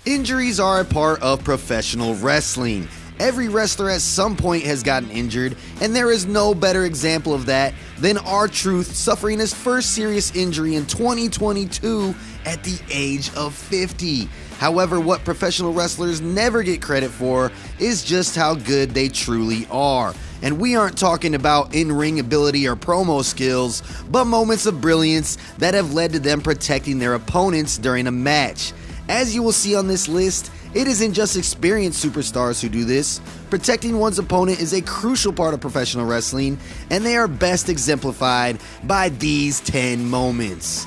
Injuries are a part of professional wrestling. Every wrestler at some point has gotten injured, and there is no better example of that than R-Truth suffering his first serious injury in 2022 at the age of 50. However, what professional wrestlers never get credit for is just how good they truly are. And we aren't talking about in-ring ability or promo skills, but moments of brilliance that have led to them protecting their opponents during a match. As you will see on this list, it isn't just experienced superstars who do this. Protecting one's opponent is a crucial part of professional wrestling, and they are best exemplified by these 10 moments.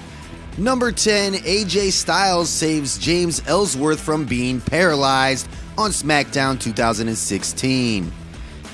Number 10, AJ Styles saves James Ellsworth from being paralyzed on SmackDown 2016.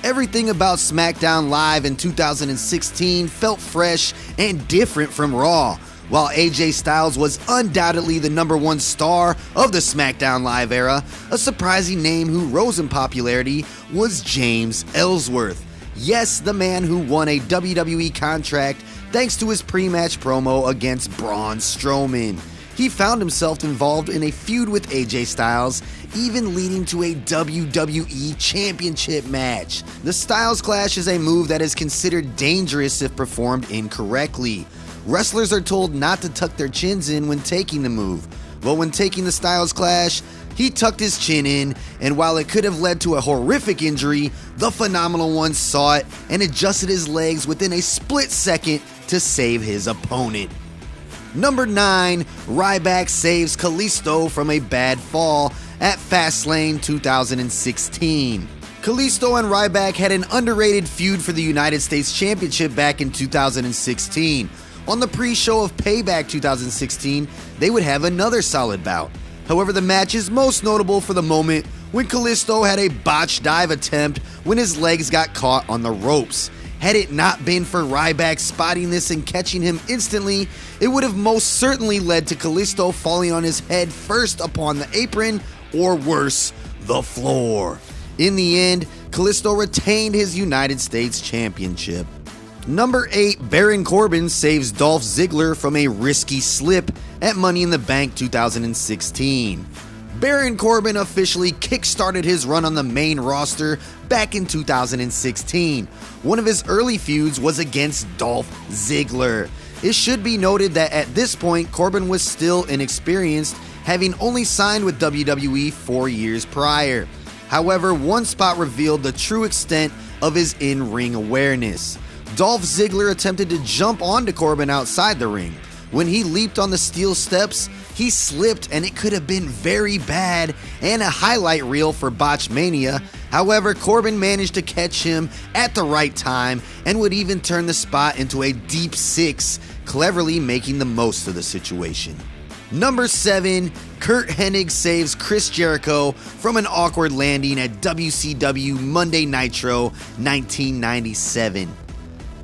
Everything about SmackDown Live in 2016 felt fresh and different from Raw. While AJ Styles was undoubtedly the number one star of the SmackDown Live era, a surprising name who rose in popularity was James Ellsworth. Yes, the man who won a WWE contract thanks to his pre-match promo against Braun Strowman. He found himself involved in a feud with AJ Styles, even leading to a WWE Championship match. The Styles Clash is a move that is considered dangerous if performed incorrectly. Wrestlers are told not to tuck their chins in when taking the move. But when taking the Styles Clash, he tucked his chin in, and while it could have led to a horrific injury, the Phenomenal One saw it and adjusted his legs within a split second to save his opponent. Number 9, Ryback saves Kalisto from a bad fall at Fastlane 2016. Kalisto and Ryback had an underrated feud for the United States Championship back in 2016. On the pre-show of Payback 2016, they would have another solid bout. However, the match is most notable for the moment when Kalisto had a botched dive attempt when his legs got caught on the ropes. Had it not been for Ryback spotting this and catching him instantly, it would have most certainly led to Kalisto falling on his head first upon the apron, or worse, the floor. In the end, Kalisto retained his United States Championship. Number 8, Baron Corbin saves Dolph Ziggler from a risky slip at Money in the Bank 2016. Baron Corbin officially kick-started his run on the main roster back in 2016. One of his early feuds was against Dolph Ziggler. It should be noted that at this point, Corbin was still inexperienced, having only signed with WWE 4 years prior. However, one spot revealed the true extent of his in-ring awareness. Dolph Ziggler attempted to jump onto Corbin outside the ring. When he leaped on the steel steps, he slipped and it could have been very bad and a highlight reel for Botchmania. However, Corbin managed to catch him at the right time and would even turn the spot into a deep 6, cleverly making the most of the situation. Number 7, Curt Hennig saves Chris Jericho from an awkward landing at WCW Monday Nitro 1997.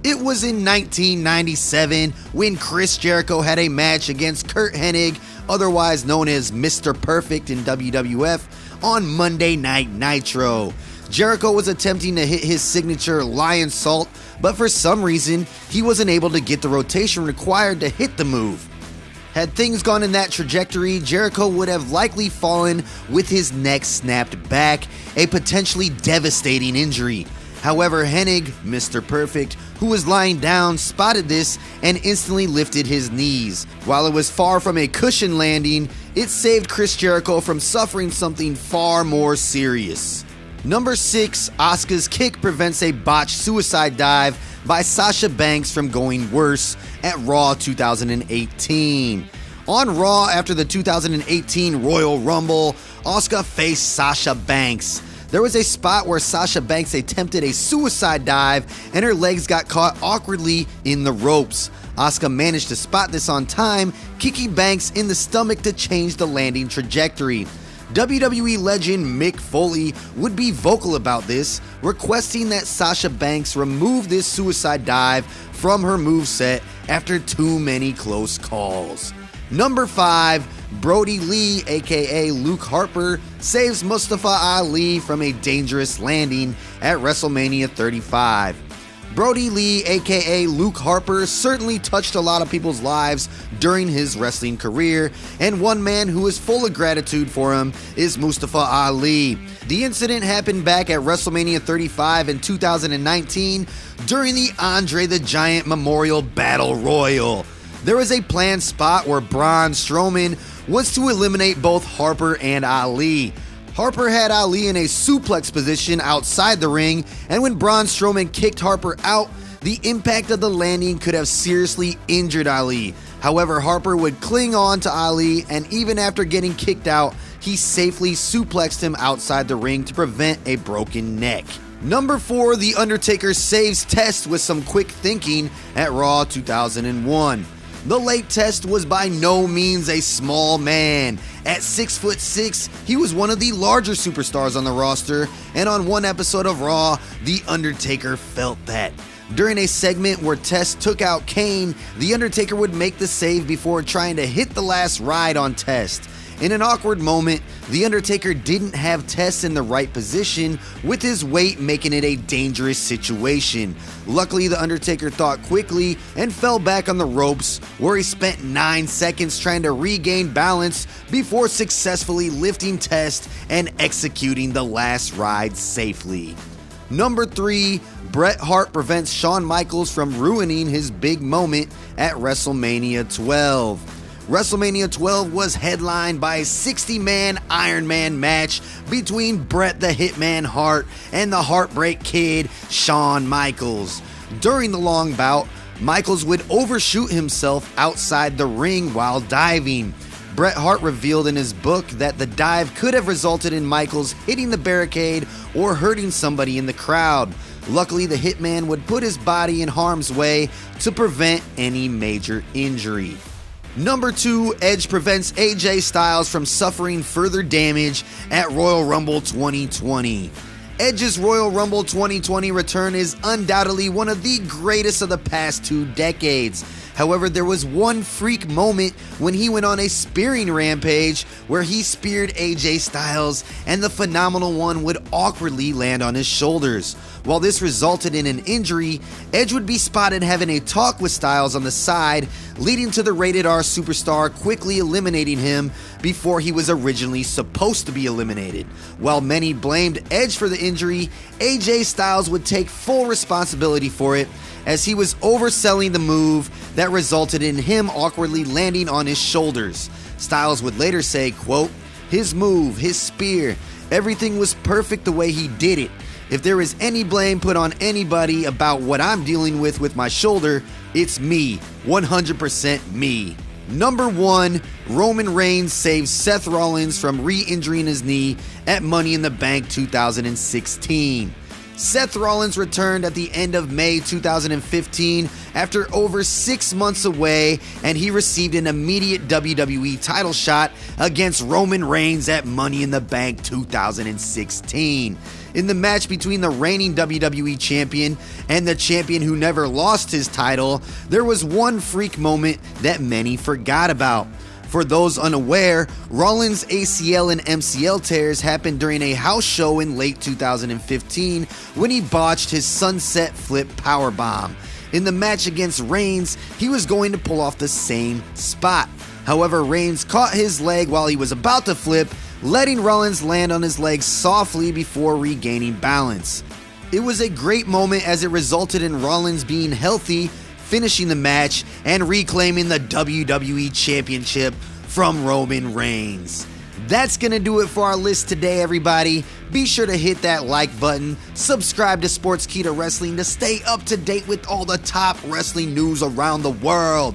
It was in 1997 when Chris Jericho had a match against Curt Hennig, otherwise known as Mr. Perfect in WWF, on Monday Night Nitro. Jericho was attempting to hit his signature Lion Salt, but for some reason, he wasn't able to get the rotation required to hit the move. Had things gone in that trajectory, Jericho would have likely fallen with his neck snapped back, a potentially devastating injury. However, Hennig, Mr. Perfect, who was lying down, spotted this and instantly lifted his knees. While it was far from a cushion landing, it saved Chris Jericho from suffering something far more serious. Number 6, Asuka's kick prevents a botched suicide dive by Sasha Banks from going worse at Raw 2018. On Raw after the 2018 Royal Rumble, Asuka faced Sasha Banks. There was a spot where Sasha Banks attempted a suicide dive and her legs got caught awkwardly in the ropes. Asuka managed to spot this on time, kicking Banks in the stomach to change the landing trajectory. WWE legend Mick Foley would be vocal about this, requesting that Sasha Banks remove this suicide dive from her moveset after too many close calls. Number 5, Brody Lee, aka Luke Harper, saves Mustafa Ali from a dangerous landing at WrestleMania 35. Brody Lee, aka Luke Harper, certainly touched a lot of people's lives during his wrestling career, and one man who is full of gratitude for him is Mustafa Ali. The incident happened back at WrestleMania 35 in 2019 during the Andre the Giant Memorial Battle Royal. There was a planned spot where Braun Strowman was to eliminate both Harper and Ali. Harper had Ali in a suplex position outside the ring, and when Braun Strowman kicked Harper out, the impact of the landing could have seriously injured Ali. However, Harper would cling on to Ali, and even after getting kicked out, he safely suplexed him outside the ring to prevent a broken neck. Number 4, The Undertaker saves Test with some quick thinking at Raw 2001. The late Test was by no means a small man. At 6'6", he was one of the larger superstars on the roster, and on one episode of Raw, The Undertaker felt that. During a segment where Test took out Kane, The Undertaker would make the save before trying to hit the last ride on Test. In an awkward moment, The Undertaker didn't have Test in the right position, with his weight making it a dangerous situation. Luckily, The Undertaker thought quickly and fell back on the ropes, where he spent 9 seconds trying to regain balance before successfully lifting Test and executing the last ride safely. Number 3, Bret Hart prevents Shawn Michaels from ruining his big moment at WrestleMania 12. WrestleMania 12 was headlined by a 60-man Iron Man match between Bret the Hitman Hart and the Heartbreak Kid, Shawn Michaels. During the long bout, Michaels would overshoot himself outside the ring while diving. Bret Hart revealed in his book that the dive could have resulted in Michaels hitting the barricade or hurting somebody in the crowd. Luckily, the Hitman would put his body in harm's way to prevent any major injury. Number 2, Edge prevents AJ Styles from suffering further damage at Royal Rumble 2020. Edge's Royal Rumble 2020 return is undoubtedly one of the greatest of the past 2 decades. However, there was one freak moment when he went on a spearing rampage where he speared AJ Styles and the Phenomenal One would awkwardly land on his shoulders. While this resulted in an injury, Edge would be spotted having a talk with Styles on the side, leading to the Rated R superstar quickly eliminating him before he was originally supposed to be eliminated. While many blamed Edge for the injury, AJ Styles would take full responsibility for it, as he was overselling the move that resulted in him awkwardly landing on his shoulders. Styles would later say, quote, "His move, his spear, everything was perfect the way he did it. If there is any blame put on anybody about what I'm dealing with my shoulder, it's me, 100% me." Number 1, Roman Reigns saves Seth Rollins from re-injuring his knee at Money in the Bank 2016. Seth Rollins returned at the end of May 2015 after over 6 months away, and he received an immediate WWE title shot against Roman Reigns at Money in the Bank 2016. In the match between the reigning WWE champion and the champion who never lost his title, there was one freak moment that many forgot about. For those unaware, Rollins' ACL and MCL tears happened during a house show in late 2015 when he botched his sunset flip powerbomb. In the match against Reigns, he was going to pull off the same spot. However, Reigns caught his leg while he was about to flip, letting Rollins land on his leg softly before regaining balance. It was a great moment as it resulted in Rollins being healthy, finishing the match, and reclaiming the WWE Championship from Roman Reigns. That's gonna do it for our list today, everybody. Be sure to hit that like button, subscribe to Sportskeeda Wrestling to stay up to date with all the top wrestling news around the world.